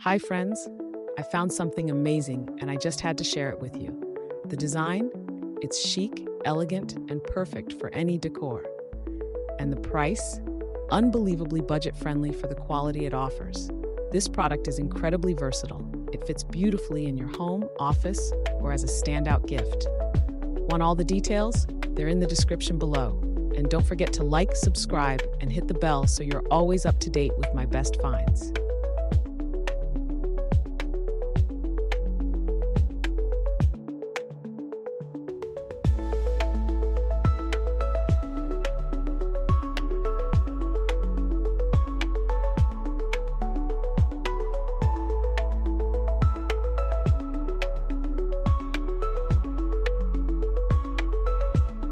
Hi, friends. I found something amazing and I just had to share it with you. The design? It's chic, elegant, and perfect for any decor. And the price? Unbelievably budget friendly for the quality it offers. This product is incredibly versatile. It fits beautifully in your home, office, or as a standout gift. Want all the details? They're in the description below. And don't forget to like, subscribe, and hit the bell so you're always up to date with my best finds.